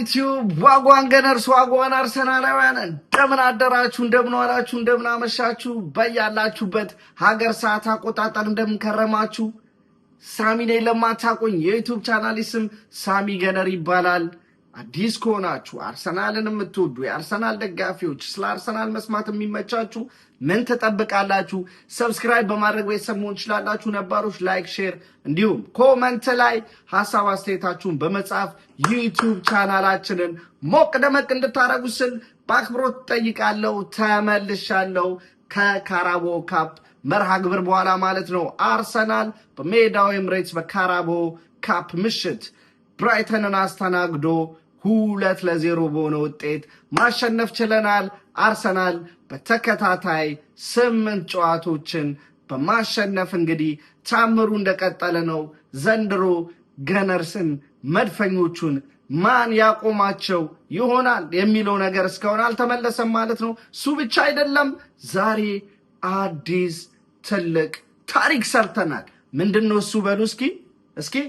ዩቲዩብ ዋጓን ገነርስ ዋጓን አርሰናላውያን እንደምን አደራችሁ፣ እንደምን ዋላችሁ፣ እንደምን አመሻችሁ፣ በያላችሁበት ሀገር ሰዓት አቆጣጠር እንደምን ከረማችሁ። ሳሚ ነኝ። ለማታውቁኝ የዩቲዩብ ቻናሌ ስም ሳሚ ገነር ይባላል። አዲስ ከሆናችሁ አርሰናልን የምትወዱ የአርሰናል ደጋፊዎች፣ ስለ አርሰናል መስማት የሚመቻችሁ ምን ትጠብቃላችሁ? ሰብስክራይብ በማድረግ ቤተሰብ መሆን ትችላላችሁ። ነባሮች ላይክ፣ ሼር እንዲሁም ኮመንት ላይ ሀሳብ አስተያየታችሁን በመጻፍ ዩቲዩብ ቻናላችንን ሞቅ ደመቅ እንድታረጉ ስል በአክብሮት ጠይቃለሁ። ተመልሻለሁ ከካራቦ ካፕ መርሃ ግብር በኋላ ማለት ነው። አርሰናል በሜዳው ኤምሬትስ በካራቦ ካፕ ምሽት ብራይተንን አስተናግዶ 2-0 በሆነ ውጤት ማሸነፍ ችለናል። አርሰናል በተከታታይ 8 ጨዋታዎችን በማሸነፍ እንግዲህ ታምሩ እንደቀጠለ ነው። ዘንድሮ ገነርስን መድፈኞቹን ማን ያቆማቸው ይሆናል የሚለው ነገር እስካሁን አልተመለሰም ማለት ነው። እሱ ብቻ አይደለም፣ ዛሬ አዲስ ትልቅ ታሪክ ሰርተናል። ምንድነው እሱ? በሉ እስኪ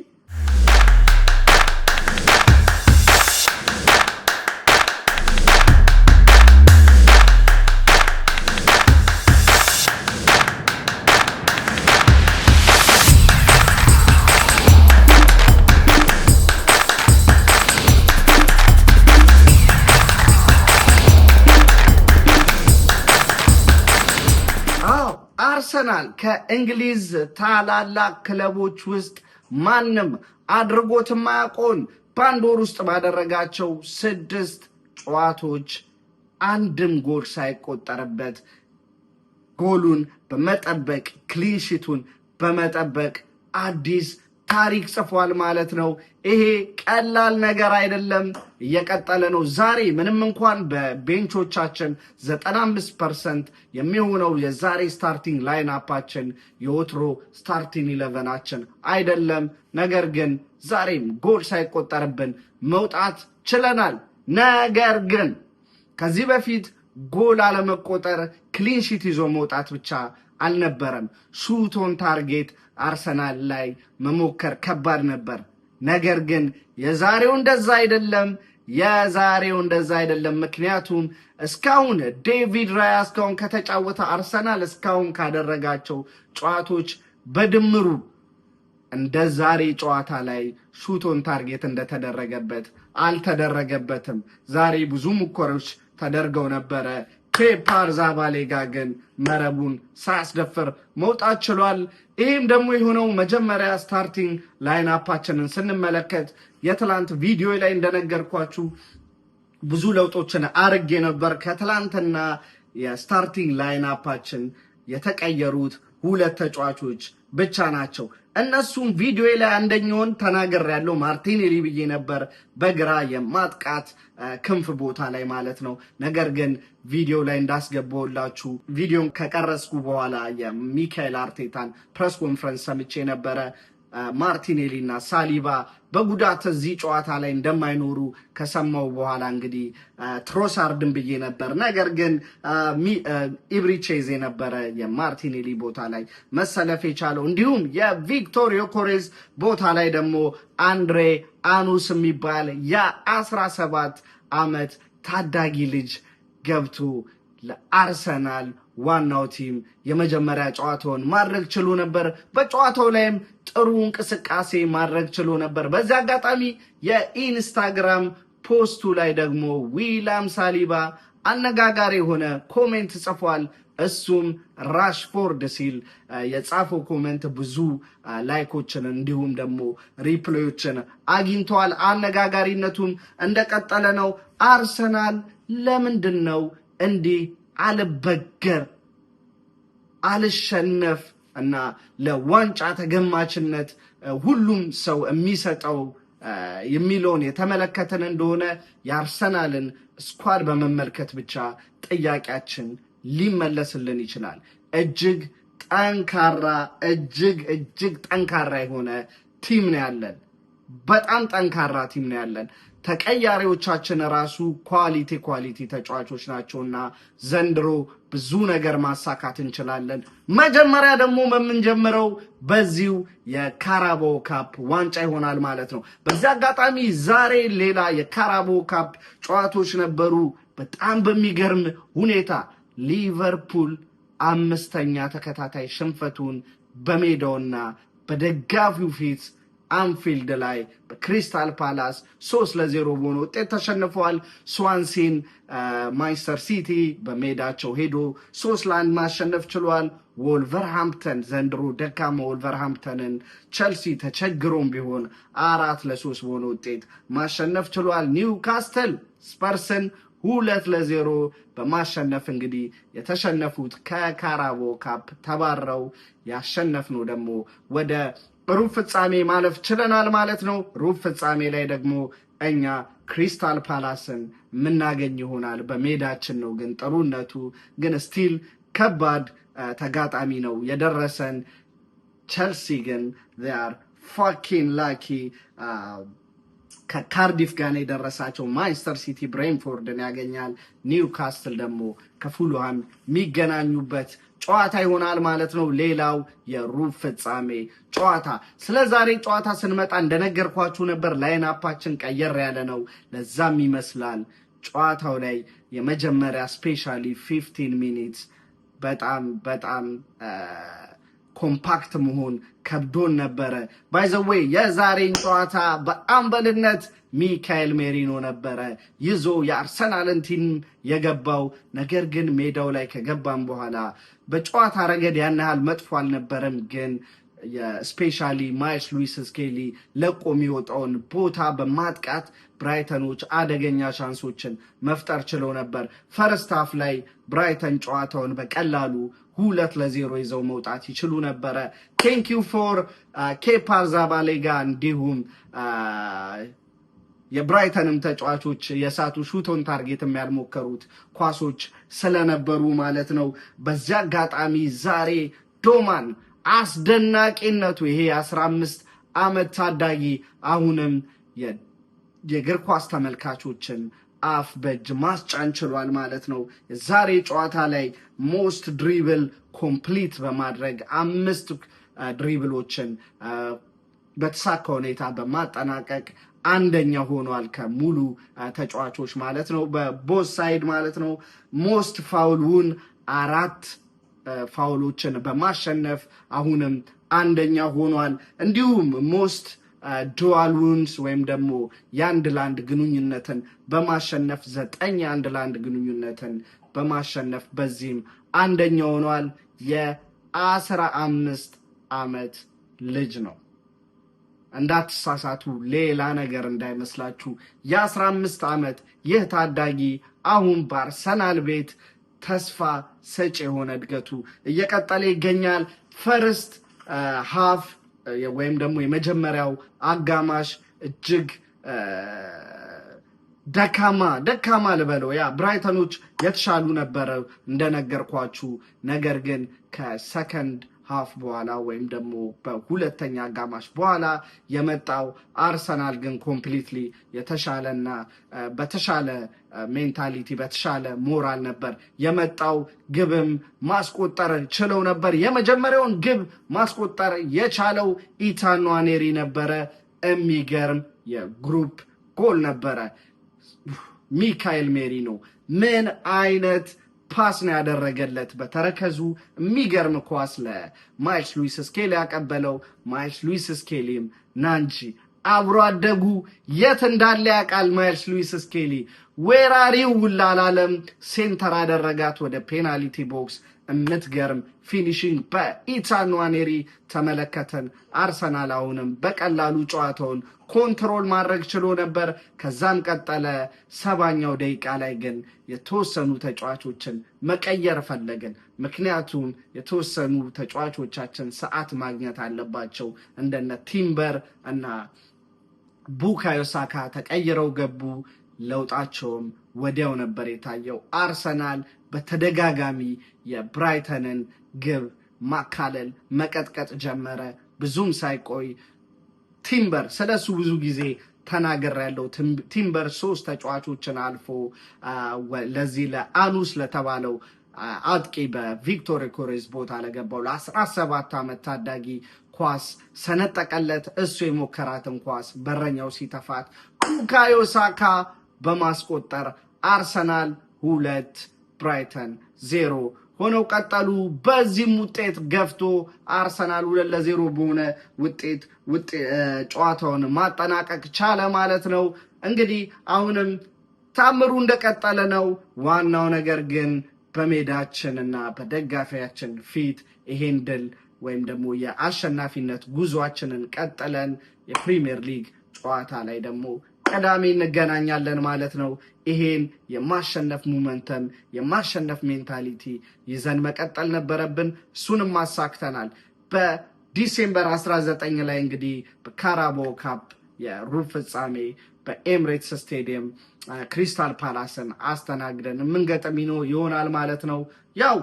አርሰናል ከእንግሊዝ ታላላቅ ክለቦች ውስጥ ማንም አድርጎት የማያውቀውን በአንድ ወር ውስጥ ባደረጋቸው 6 ጨዋታዎች አንድም ጎል ሳይቆጠርበት ጎሉን በመጠበቅ ክሊንሺቱን በመጠበቅ አዲስ ታሪክ ጽፏል ማለት ነው። ይሄ ቀላል ነገር አይደለም። እየቀጠለ ነው። ዛሬ ምንም እንኳን በቤንቾቻችን 95% የሚሆነው የዛሬ ስታርቲንግ ላይን አፓችን የወትሮ ስታርቲንግ 11ችን አይደለም። ነገር ግን ዛሬም ጎል ሳይቆጠርብን መውጣት ችለናል። ነገር ግን ከዚህ በፊት ጎል አለመቆጠር ክሊንሺት ይዞ መውጣት ብቻ አልነበረም። ሹት ኦን ታርጌት አርሰናል ላይ መሞከር ከባድ ነበር። ነገር ግን የዛሬው እንደዛ አይደለም። ምክንያቱም እስካሁን ዴቪድ ራያ እስካሁን ከተጫወተ አርሰናል እስካሁን ካደረጋቸው ጨዋታዎች በድምሩ እንደ ዛሬ ጨዋታ ላይ ሹት ኦን ታርጌት እንደተደረገበት አልተደረገበትም። ዛሬ ብዙ ሙከራዎች ተደርገው ነበረ። ኬፓ አሪዛባላጋ ግን መረቡን ሳያስደፍር መውጣት ችሏል። ይህም ደግሞ የሆነው መጀመሪያ ስታርቲንግ ላይን አፓችንን ስንመለከት የትላንት ቪዲዮ ላይ እንደነገርኳችሁ ብዙ ለውጦችን አርጌ ነበር። ከትላንትና የስታርቲንግ ላይን አፓችን የተቀየሩት 2 ተጫዋቾች ብቻ ናቸው። እነሱም ቪዲዮ ላይ አንደኛውን ተናግሬያለሁ፣ ማርቲኔሊ ብዬ ነበር፣ በግራ የማጥቃት ክንፍ ቦታ ላይ ማለት ነው። ነገር ግን ቪዲዮ ላይ እንዳስገባውላችሁ ቪዲዮን ከቀረጽኩ በኋላ የሚካኤል አርቴታን ፕሬስ ኮንፈረንስ ሰምቼ ነበረ። ማርቲኔሊ እና ሳሊባ በጉዳት እዚህ ጨዋታ ላይ እንደማይኖሩ ከሰማው በኋላ እንግዲህ ትሮሳርድን ብዬ ነበር። ነገር ግን ኢብሪቼዝ የነበረ የማርቲኔሊ ቦታ ላይ መሰለፍ የቻለው። እንዲሁም የቪክቶር ዮኬሬዝ ቦታ ላይ ደግሞ አንድሬ አኑስ የሚባል የ17 ዓመት ታዳጊ ልጅ ገብቶ ለአርሰናል ዋናው ቲም የመጀመሪያ ጨዋታውን ማድረግ ችሎ ነበር። በጨዋታው ላይም ጥሩ እንቅስቃሴ ማድረግ ችሎ ነበር። በዚህ አጋጣሚ የኢንስታግራም ፖስቱ ላይ ደግሞ ዊሊያም ሳሊባ አነጋጋሪ የሆነ ኮሜንት ጽፏል። እሱም ራሽፎርድ ሲል የጻፈው ኮሜንት ብዙ ላይኮችን እንዲሁም ደግሞ ሪፕሌዮችን አግኝተዋል። አነጋጋሪነቱም እንደቀጠለ ነው። አርሰናል ለምንድን ነው እንዲህ አልበገር አልሸነፍ እና ለዋንጫ ተገማችነት ሁሉም ሰው የሚሰጠው የሚለውን የተመለከተን እንደሆነ የአርሰናልን ስኳድ በመመልከት ብቻ ጥያቄያችን ሊመለስልን ይችላል። እጅግ ጠንካራ የሆነ ቲም ነው ያለን። በጣም ጠንካራ ቲም ነው ያለን። ተቀያሪዎቻችን ራሱ ኳሊቲ ተጫዋቾች ናቸውና ዘንድሮ ብዙ ነገር ማሳካት እንችላለን። መጀመሪያ ደግሞ የምንጀምረው በዚሁ የካራባኦ ካፕ ዋንጫ ይሆናል ማለት ነው። በዚህ አጋጣሚ ዛሬ ሌላ የካራባኦ ካፕ ጨዋታዎች ነበሩ። በጣም በሚገርም ሁኔታ ሊቨርፑል 5ኛ ተከታታይ ሽንፈቱን በሜዳውና በደጋፊው ፊት አንፊልድ ላይ በክሪስታል ፓላስ 3-0 በሆነ ውጤት ተሸንፈዋል። ስዋንሲን ማንቸስተር ሲቲ በሜዳቸው ሄዶ 3-1 ማሸነፍ ችሏል። ወልቨርሃምፕተን ዘንድሮ ደካማ ወልቨርሃምፕተንን ቸልሲ ተቸግሮም ቢሆን 4-3 በሆነ ውጤት ማሸነፍ ችሏል። ኒውካስትል ስፐርስን 2-0 በማሸነፍ እንግዲህ የተሸነፉት ከካራባኦ ካፕ ተባረው ያሸነፍነው ደግሞ ወደ ሩብ ፍጻሜ ማለፍ ችለናል ማለት ነው። ሩብ ፍጻሜ ላይ ደግሞ እኛ ክሪስታል ፓላስን የምናገኝ ይሆናል። በሜዳችን ነው ግን ጥሩነቱ ግን ስቲል ከባድ ተጋጣሚ ነው የደረሰን። ቸልሲ ግን they are fucking lucky ከካርዲፍ ጋር የደረሳቸው። ማንቸስተር ሲቲ ብሬንፎርድን ያገኛል። ኒውካስትል ደግሞ ከፉልሃም የሚገናኙበት ጨዋታ ይሆናል ማለት ነው። ሌላው የሩብ ፍጻሜ ጨዋታ። ስለ ዛሬ ጨዋታ ስንመጣ እንደነገርኳችሁ ነበር፣ ላይን አፓችን ቀየር ያለ ነው። ለዛም ይመስላል ጨዋታው ላይ የመጀመሪያ ስፔሻሊ 15 ሚኒትስ በጣም ኮምፓክት መሆን ከብዶን ነበረ። ባይ ዘ ዌይ የዛሬን ጨዋታ በአምበልነት ሚካኤል ሜሪኖ ነበረ ይዞ የአርሰናልን ቲም የገባው። ነገር ግን ሜዳው ላይ ከገባም በኋላ በጨዋታ ረገድ ያን ያህል መጥፎ አልነበረም። ግን የስፔሻሊ ማይልስ ሉዊስ ስኬሊ ለቆ የሚወጣውን ቦታ በማጥቃት ብራይተኖች አደገኛ ቻንሶችን መፍጠር ችለው ነበር። ፈርስት ሃፍ ላይ ብራይተን ጨዋታውን በቀላሉ 2-0 ይዘው መውጣት ይችሉ ነበረ። ቴንክ ዩ ፎር ኬፓ አሪዛባላጋ እንዲሁም የብራይተንም ተጫዋቾች የሳቱ ሹቶን ታርጌት የሚያልሞከሩት ኳሶች ስለነበሩ ማለት ነው። በዚያ አጋጣሚ ዛሬ ዶማን አስደናቂነቱ ይሄ 15 ዓመት ታዳጊ አሁንም የእግር ኳስ ተመልካቾችን አፍ በእጅ ማስጫን ችሏል ማለት ነው። ዛሬ ጨዋታ ላይ ሞስት ድሪብል ኮምፕሊት በማድረግ 5 ድሪብሎችን በተሳካ ሁኔታ በማጠናቀቅ አንደኛ ሆኗል ከሙሉ ተጫዋቾች ማለት ነው፣ በቦዝ ሳይድ ማለት ነው። ሞስት ፋውሉን 4 ፋውሎችን በማሸነፍ አሁንም አንደኛ ሆኗል። እንዲሁም ሞስት ዱዋል ውንስ ወይም ደግሞ የአንድ ለአንድ ግንኙነትን በማሸነፍ 9 የአንድ ለአንድ ግንኙነትን በማሸነፍ በዚህም አንደኛ ሆኗል። የ15 ዓመት ልጅ ነው። እንዳትሳሳቱ፣ ሌላ ነገር እንዳይመስላችሁ። የ15 ዓመት ይህ ታዳጊ አሁን በአርሰናል ቤት ተስፋ ሰጪ የሆነ እድገቱ እየቀጠለ ይገኛል። ፈርስት ሃፍ ወይም ደግሞ የመጀመሪያው አጋማሽ እጅግ ደካማ ልበለው፣ ያ ብራይተኖች የተሻሉ ነበረ እንደነገርኳችሁ። ነገር ግን ከሰከንድ ሃፍ በኋላ ወይም ደግሞ በሁለተኛ አጋማሽ በኋላ የመጣው አርሰናል ግን ኮምፕሊትሊ የተሻለና በተሻለ ሜንታሊቲ በተሻለ ሞራል ነበር የመጣው። ግብም ማስቆጠር ችለው ነበር። የመጀመሪያውን ግብ ማስቆጠር የቻለው ኢታን ንዋኔሪ ነበረ። የሚገርም የግሩፕ ጎል ነበረ። ሚካኤል ሜሪኖ ምን አይነት ፓስ ነው ያደረገለት በተረከዙ። የሚገርም ኳስ ለማይልስ ሉዊስ ስኬሊ ያቀበለው። ማይልስ ሉዊስ ስኬሊም ናንጂ አብሮ አደጉ የት እንዳለ ያውቃል። ማይልስ ሉዊስ ስኬሊ ወራሪው ውላላለም ሴንተር አደረጋት ወደ ፔናልቲ ቦክስ። የምትገርም ፊኒሽንግ በኢታን ንዋኔሪ ተመለከተን። አርሰናል አሁንም በቀላሉ ጨዋታውን ኮንትሮል ማድረግ ችሎ ነበር። ከዛም ቀጠለ። 70ኛው ደቂቃ ላይ ግን የተወሰኑ ተጫዋቾችን መቀየር ፈለግን። ምክንያቱም የተወሰኑ ተጫዋቾቻችን ሰዓት ማግኘት አለባቸው። እንደነ ቲምበር እና ቡካዮ ሳካ ተቀይረው ገቡ። ለውጣቸውም ወዲያው ነበር የታየው። አርሰናል በተደጋጋሚ የብራይተንን ግብ ማካለል መቀጥቀጥ ጀመረ። ብዙም ሳይቆይ ቲምበር ስለሱ ብዙ ጊዜ ተናግሬያለሁ። ቲምበር 3 ተጫዋቾችን አልፎ ለዚህ ለአኑስ ለተባለው አጥቂ በቪክቶር ኮሬዝ ቦታ ለገባው ለ17 ዓመት ታዳጊ ኳስ ሰነጠቀለት። እሱ የሞከራትን ኳስ በረኛው ሲተፋት ቡካዮ ሳካ በማስቆጠር አርሰናል 2 ብራይተን 0 ሆነው ቀጠሉ። በዚህም ውጤት ገፍቶ አርሰናል 2-0 በሆነ ውጤት ጨዋታውን ማጠናቀቅ ቻለ ማለት ነው። እንግዲህ አሁንም ታምሩ እንደቀጠለ ነው። ዋናው ነገር ግን በሜዳችንና በደጋፊያችን ፊት ይሄን ድል ወይም ደግሞ የአሸናፊነት ጉዟችንን ቀጥለን የፕሪሚየር ሊግ ጨዋታ ላይ ደግሞ ቅዳሜ እንገናኛለን ማለት ነው። ይሄን የማሸነፍ ሞመንተም የማሸነፍ ሜንታሊቲ ይዘን መቀጠል ነበረብን። እሱንም ማሳክተናል። በዲሴምበር 19 ላይ እንግዲህ በካራባኦ ካፕ የሩብ ፍጻሜ በኤምሬትስ ስቴዲየም ክሪስታል ፓላስን አስተናግደን የምንገጥም ይሆናል ማለት ነው። ያው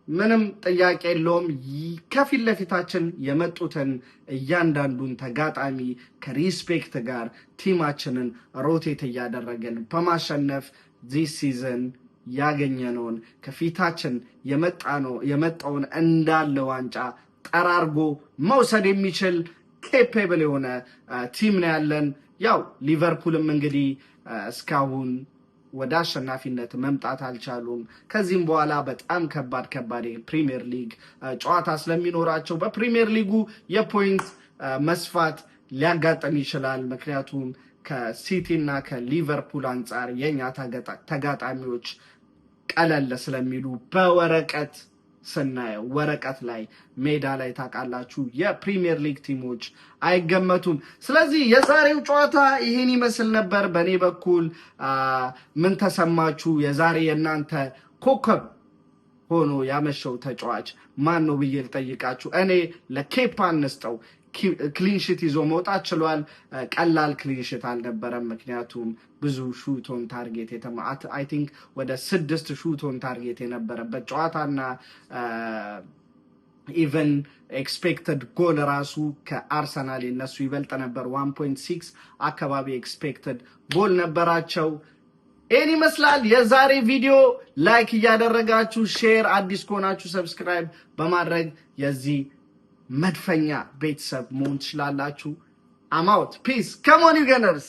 ምንም ጥያቄ የለውም። ከፊት ለፊታችን የመጡትን እያንዳንዱን ተጋጣሚ ከሪስፔክት ጋር ቲማችንን ሮቴት እያደረግን በማሸነፍ ዚስ ሲዝን ያገኘነውን ከፊታችን የመጣውን እንዳለ ዋንጫ ጠራርጎ መውሰድ የሚችል ኬፔብል የሆነ ቲም ነው ያለን። ያው ሊቨርፑልም እንግዲህ እስካሁን ወደ አሸናፊነት መምጣት አልቻሉም። ከዚህም በኋላ በጣም ከባድ የፕሪሚየር ሊግ ጨዋታ ስለሚኖራቸው በፕሪሚየር ሊጉ የፖይንት መስፋት ሊያጋጥም ይችላል። ምክንያቱም ከሲቲ እና ከሊቨርፑል አንጻር የኛ ተጋጣሚዎች ቀለል ስለሚሉ በወረቀት ስናየው ወረቀት ላይ ሜዳ ላይ ታውቃላችሁ የፕሪሚየር ሊግ ቲሞች አይገመቱም። ስለዚህ የዛሬው ጨዋታ ይሄን ይመስል ነበር። በእኔ በኩል ምን ተሰማችሁ? የዛሬ የእናንተ ኮከብ ሆኖ ያመሸው ተጫዋች ማን ነው ብዬ ልጠይቃችሁ። እኔ ለኬፓ እንስጠው። ክሊንሽት ይዞ መውጣት ችሏል። ቀላል ክሊንሽት አልነበረም። ምክንያቱም ብዙ ሹት ኦን ታርጌት አይ ቲንክ ወደ 6 ሹት ኦን ታርጌት የነበረበት ጨዋታና ኢቨን ኤክስፔክትድ ጎል ራሱ ከአርሰናል የነሱ ይበልጥ ነበር። 1.6 አካባቢ ኤክስፔክትድ ጎል ነበራቸው። ይህን ይመስላል የዛሬ ቪዲዮ። ላይክ እያደረጋችሁ ሼር፣ አዲስ ከሆናችሁ ሰብስክራይብ በማድረግ የዚህ መድፈኛ ቤተሰብ መሆን ትችላላችሁ። አም አውት ፒስ። ካም ኦን ዩ ገነርስ።